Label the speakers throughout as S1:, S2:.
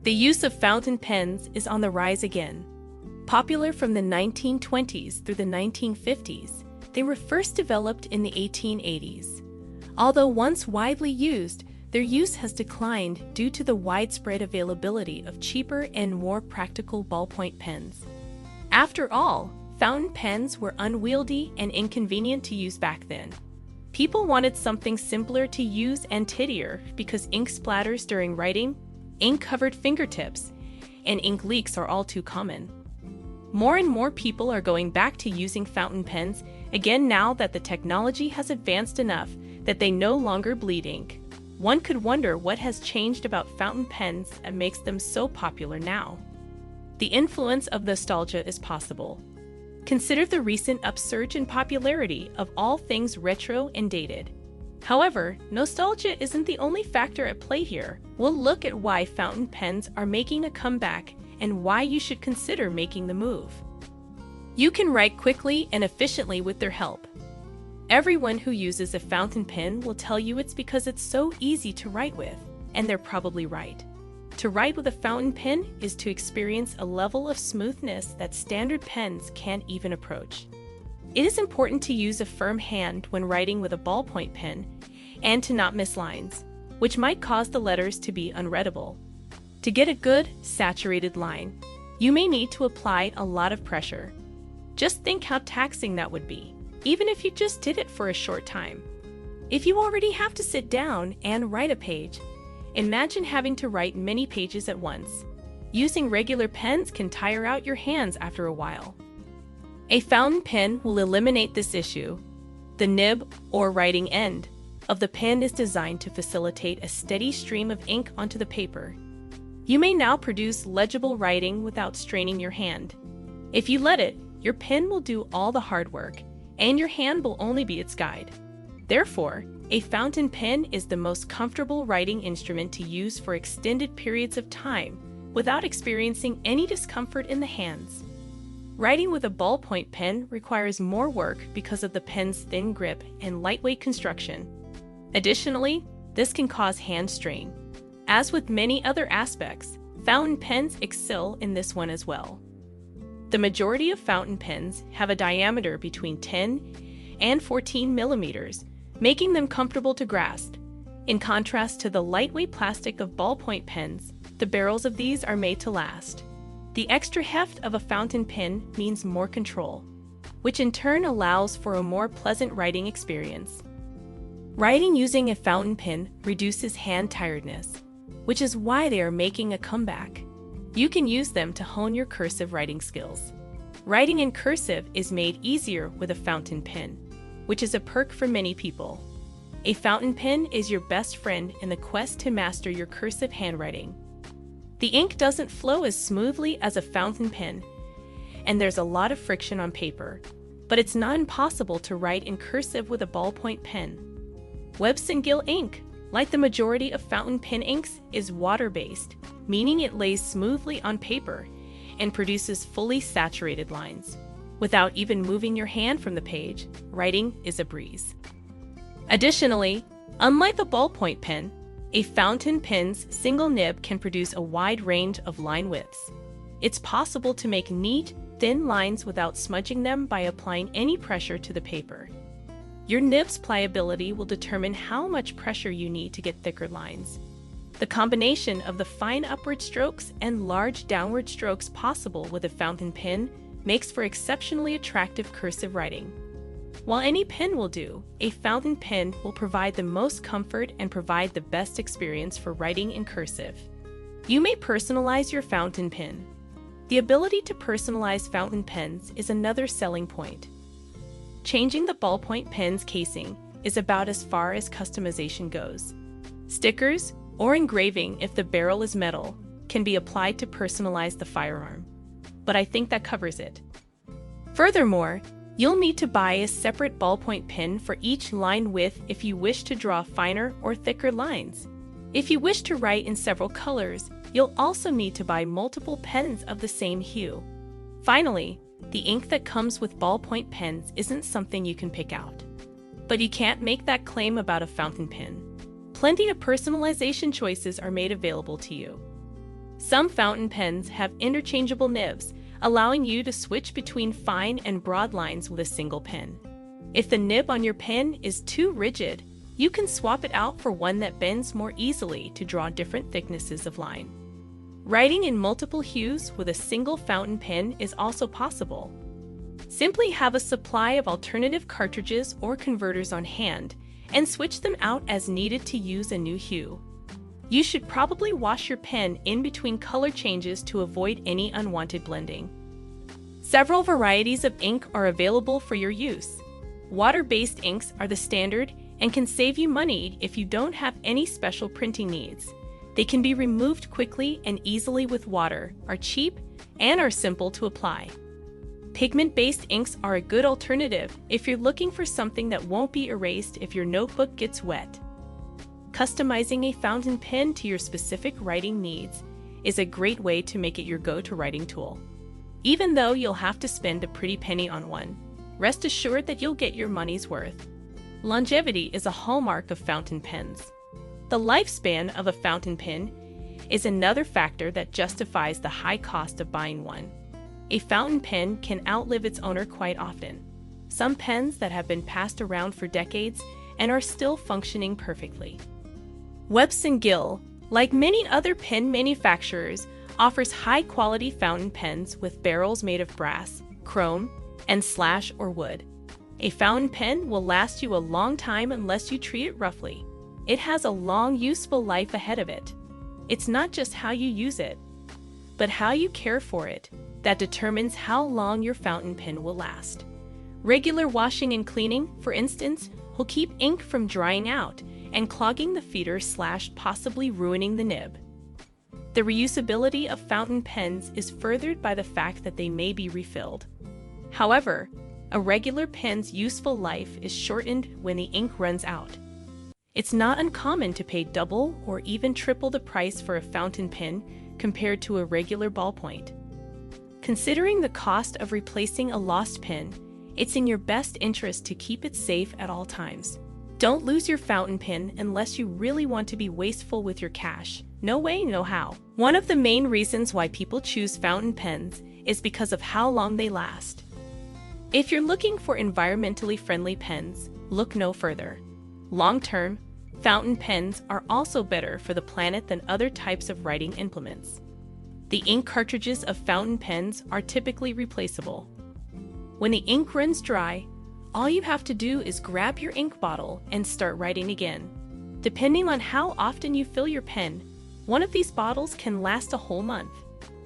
S1: The use of fountain pens is on the rise again. Popular from the 1920s through the 1950s, they were first developed in the 1880s. Although once widely used, their use has declined due to the widespread availability of cheaper and more practical ballpoint pens. After all, fountain pens were unwieldy and inconvenient to use back then. People wanted something simpler to use and tidier because ink splatters during writing, ink-covered fingertips, and ink leaks are all too common. More and more people are going back to using fountain pens again now that the technology has advanced enough that they no longer bleed ink. One could wonder what has changed about fountain pens that makes them so popular now. The influence of nostalgia is possible. Consider the recent upsurge in popularity of all things retro and dated. However, nostalgia isn't the only factor at play here. We'll look at why fountain pens are making a comeback and why you should consider making the move. You can write quickly and efficiently with their help. Everyone who uses a fountain pen will tell you it's because it's so easy to write with, and they're probably right. To write with a fountain pen is to experience a level of smoothness that standard pens can't even approach. It is important to use a firm hand when writing with a ballpoint pen and to not miss lines, which might cause the letters to be unreadable. To get a good, saturated line, you may need to apply a lot of pressure. Just think how taxing that would be, even if you just did it for a short time. If you already have to sit down and write a page, imagine having to write many pages at once. Using regular pens can tire out your hands after a while. A fountain pen will eliminate this issue. The nib, or writing end, of the pen is designed to facilitate a steady stream of ink onto the paper. You may now produce legible writing without straining your hand. If you let it, your pen will do all the hard work, and your hand will only be its guide. Therefore, a fountain pen is the most comfortable writing instrument to use for extended periods of time without experiencing any discomfort in the hands. Writing with a ballpoint pen requires more work because of the pen's thin grip and lightweight construction. Additionally, this can cause hand strain. As with many other aspects, fountain pens excel in this one as well. The majority of fountain pens have a diameter between 10 and 14 millimeters, making them comfortable to grasp. In contrast to the lightweight plastic of ballpoint pens, the barrels of these are made to last. The extra heft of a fountain pen means more control, which in turn allows for a more pleasant writing experience. Writing using a fountain pen reduces hand tiredness, which is why they are making a comeback. You can use them to hone your cursive writing skills. Writing in cursive is made easier with a fountain pen, which is a perk for many people. A fountain pen is your best friend in the quest to master your cursive handwriting. The ink doesn't flow as smoothly as a fountain pen, and there's a lot of friction on paper, but it's not impossible to write in cursive with a ballpoint pen. Webson Gill ink, like the majority of fountain pen inks, is water-based, meaning it lays smoothly on paper and produces fully saturated lines. Without even moving your hand from the page, writing is a breeze. Additionally, unlike the ballpoint pen, a fountain pen's single nib can produce a wide range of line widths. It's possible to make neat, thin lines without smudging them by applying any pressure to the paper. Your nib's pliability will determine how much pressure you need to get thicker lines. The combination of the fine upward strokes and large downward strokes possible with a fountain pen makes for exceptionally attractive cursive writing. While any pen will do, a fountain pen will provide the most comfort and provide the best experience for writing in cursive. You may personalize your fountain pen. The ability to personalize fountain pens is another selling point. Changing the ballpoint pen's casing is about as far as customization goes. Stickers, or engraving if the barrel is metal, can be applied to personalize the firearm. But I think that covers it. Furthermore, you'll need to buy a separate ballpoint pen for each line width if you wish to draw finer or thicker lines. If you wish to write in several colors, you'll also need to buy multiple pens of the same hue. Finally, the ink that comes with ballpoint pens isn't something you can pick out. But you can't make that claim about a fountain pen. Plenty of personalization choices are made available to you. Some fountain pens have interchangeable nibs, allowing you to switch between fine and broad lines with a single pen. If the nib on your pen is too rigid, you can swap it out for one that bends more easily to draw different thicknesses of line. Writing in multiple hues with a single fountain pen is also possible. Simply have a supply of alternative cartridges or converters on hand and switch them out as needed to use a new hue. You should probably wash your pen in between color changes to avoid any unwanted blending. Several varieties of ink are available for your use. Water-based inks are the standard and can save you money if you don't have any special printing needs. They can be removed quickly and easily with water, are cheap, and are simple to apply. Pigment-based inks are a good alternative if you're looking for something that won't be erased if your notebook gets wet. Customizing a fountain pen to your specific writing needs is a great way to make it your go-to writing tool. Even though you'll have to spend a pretty penny on one, rest assured that you'll get your money's worth. Longevity is a hallmark of fountain pens. The lifespan of a fountain pen is another factor that justifies the high cost of buying one. A fountain pen can outlive its owner quite often. Some pens that have been passed around for decades and are still functioning perfectly. Webson Gill, like many other pen manufacturers, offers high-quality fountain pens with barrels made of brass, chrome, and slash or wood. A fountain pen will last you a long time unless you treat it roughly. It has a long, useful life ahead of it. It's not just how you use it, but how you care for it that determines how long your fountain pen will last. Regular washing and cleaning, for instance, will keep ink from drying out and clogging the feeder / possibly ruining the nib. The reusability of fountain pens is furthered by the fact that they may be refilled. However, a regular pen's useful life is shortened when the ink runs out. It's not uncommon to pay double or even triple the price for a fountain pen compared to a regular ballpoint. Considering the cost of replacing a lost pen, it's in your best interest to keep it safe at all times. Don't lose your fountain pen unless you really want to be wasteful with your cash. No way, no how. One of the main reasons why people choose fountain pens is because of how long they last. If you're looking for environmentally friendly pens, look no further. Long-term, fountain pens are also better for the planet than other types of writing implements. The ink cartridges of fountain pens are typically replaceable. When the ink runs dry, all you have to do is grab your ink bottle and start writing again. Depending on how often you fill your pen, one of these bottles can last a whole month.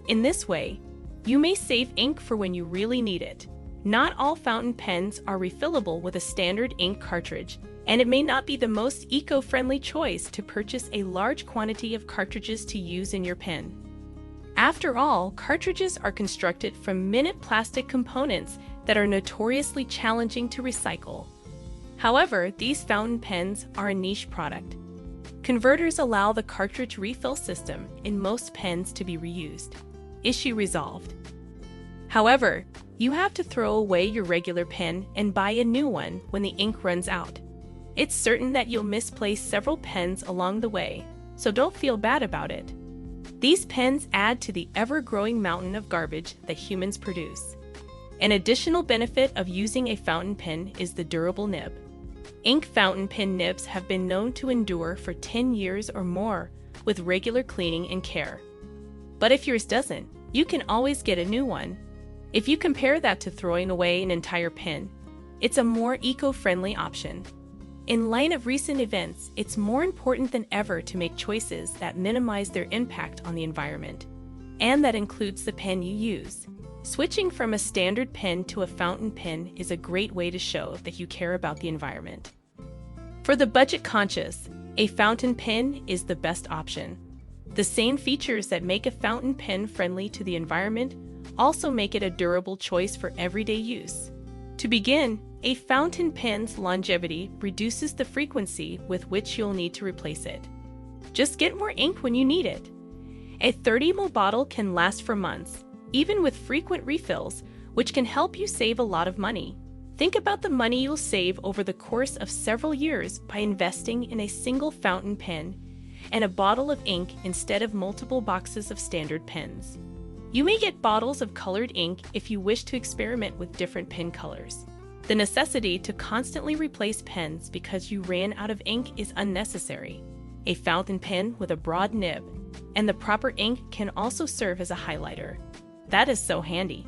S1: In this way, you may save ink for when you really need it. Not all fountain pens are refillable with a standard ink cartridge, and it may not be the most eco-friendly choice to purchase a large quantity of cartridges to use in your pen. After all, cartridges are constructed from minute plastic components that are notoriously challenging to recycle. However, these fountain pens are a niche product. Converters allow the cartridge refill system in most pens to be reused. Issue resolved. However, you have to throw away your regular pen and buy a new one when the ink runs out. It's certain that you'll misplace several pens along the way, so don't feel bad about it. These pens add to the ever-growing mountain of garbage that humans produce. An additional benefit of using a fountain pen is the durable nib. Ink fountain pen nibs have been known to endure for 10 years or more with regular cleaning and care. But if yours doesn't, you can always get a new one. If you compare that to throwing away an entire pen, it's a more eco-friendly option. In light of recent events, it's more important than ever to make choices that minimize their impact on the environment, and that includes the pen you use. Switching from a standard pen to a fountain pen is a great way to show that you care about the environment. For the budget-conscious, a fountain pen is the best option. The same features that make a fountain pen friendly to the environment also make it a durable choice for everyday use. To begin, a fountain pen's longevity reduces the frequency with which you'll need to replace it. Just get more ink when you need it. A 30 ml bottle can last for months, even with frequent refills, which can help you save a lot of money. Think about the money you'll save over the course of several years by investing in a single fountain pen and a bottle of ink instead of multiple boxes of standard pens. You may get bottles of colored ink if you wish to experiment with different pen colors. The necessity to constantly replace pens because you ran out of ink is unnecessary. A fountain pen with a broad nib and the proper ink can also serve as a highlighter. That is so handy.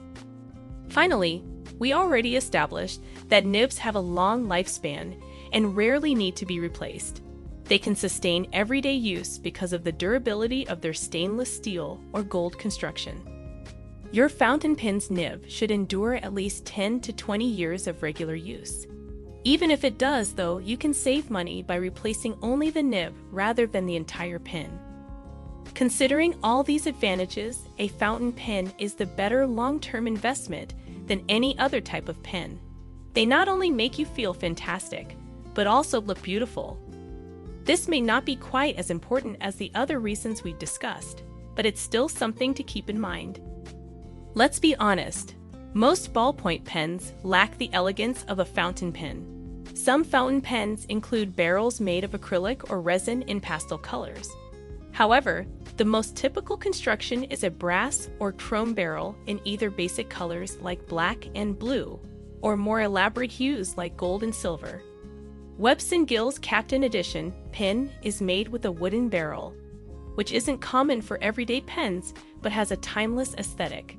S1: Finally, we already established that nibs have a long lifespan and rarely need to be replaced. They can sustain everyday use because of the durability of their stainless steel or gold construction. Your fountain pen's nib should endure at least 10 to 20 years of regular use. Even if it does, though, you can save money by replacing only the nib rather than the entire pen. Considering all these advantages, a fountain pen is the better long-term investment than any other type of pen. They not only make you feel fantastic, but also look beautiful. This may not be quite as important as the other reasons we've discussed, but it's still something to keep in mind. Let's be honest, most ballpoint pens lack the elegance of a fountain pen. Some fountain pens include barrels made of acrylic or resin in pastel colors. However, the most typical construction is a brass or chrome barrel in either basic colors like black and blue, or more elaborate hues like gold and silver. Webson Gill's Captain Edition pen is made with a wooden barrel, which isn't common for everyday pens but has a timeless aesthetic.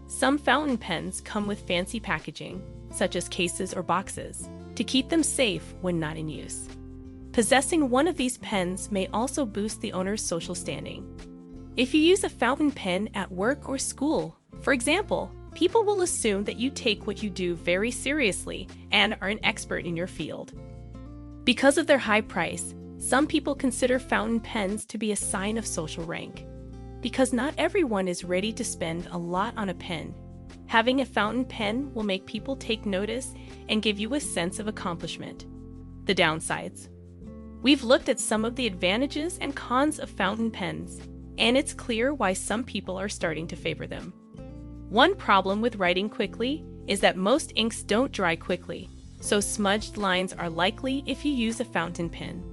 S1: Some fountain pens come with fancy packaging, such as cases or boxes, to keep them safe when not in use. Possessing one of these pens may also boost the owner's social standing. If you use a fountain pen at work or school, for example, people will assume that you take what you do very seriously and are an expert in your field. Because of their high price, some people consider fountain pens to be a sign of social rank. Because not everyone is ready to spend a lot on a pen, having a fountain pen will make people take notice and give you a sense of accomplishment. The downsides. We've looked at some of the advantages and cons of fountain pens, and it's clear why some people are starting to favor them. One problem with writing quickly is that most inks don't dry quickly, so smudged lines are likely if you use a fountain pen.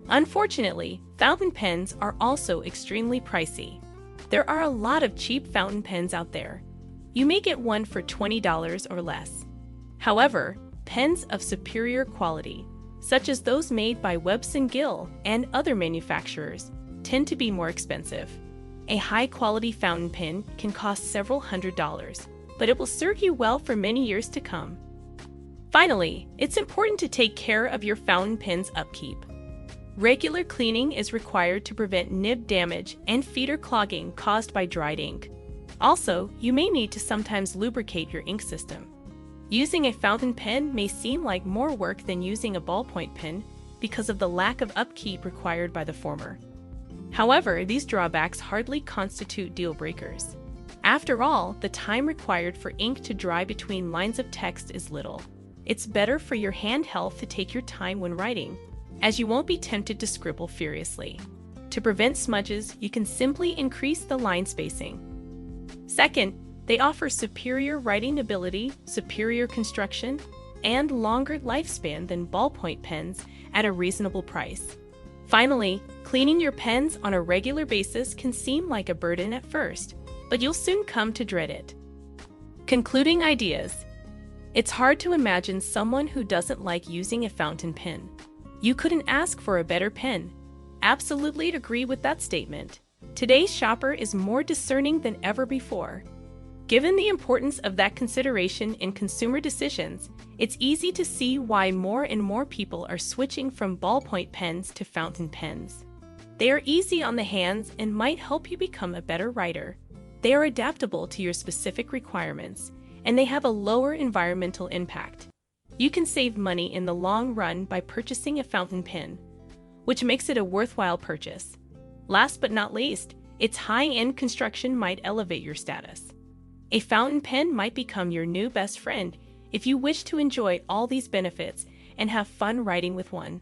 S1: Unfortunately, fountain pens are also extremely pricey. There are a lot of cheap fountain pens out there. You may get one for $20 or less. However, pens of superior quality, such as those made by Webson Gill and other manufacturers, tend to be more expensive. A high-quality fountain pen can cost several $100s, but it will serve you well for many years to come. Finally, it's important to take care of your fountain pen's upkeep. Regular cleaning is required to prevent nib damage and feeder clogging caused by dried ink. Also, you may need to sometimes lubricate your ink system. Using a fountain pen may seem like more work than using a ballpoint pen because of the lack of upkeep required by the former. However, these drawbacks hardly constitute deal breakers. After all, the time required for ink to dry between lines of text is little. It's better for your hand health to take your time when writing, as you won't be tempted to scribble furiously. To prevent smudges, you can simply increase the line spacing. Second, they offer superior writing ability, superior construction, and longer lifespan than ballpoint pens at a reasonable price. Finally, cleaning your pens on a regular basis can seem like a burden at first, but you'll soon come to dread it. Concluding ideas. It's hard to imagine someone who doesn't like using a fountain pen. You couldn't ask for a better pen. Absolutely agree with that statement. Today's shopper is more discerning than ever before. Given the importance of that consideration in consumer decisions, it's easy to see why more and more people are switching from ballpoint pens to fountain pens. They are easy on the hands and might help you become a better writer. They are adaptable to your specific requirements, and they have a lower environmental impact. You can save money in the long run by purchasing a fountain pen, which makes it a worthwhile purchase. Last but not least, its high-end construction might elevate your status. A fountain pen might become your new best friend if you wish to enjoy all these benefits and have fun writing with one.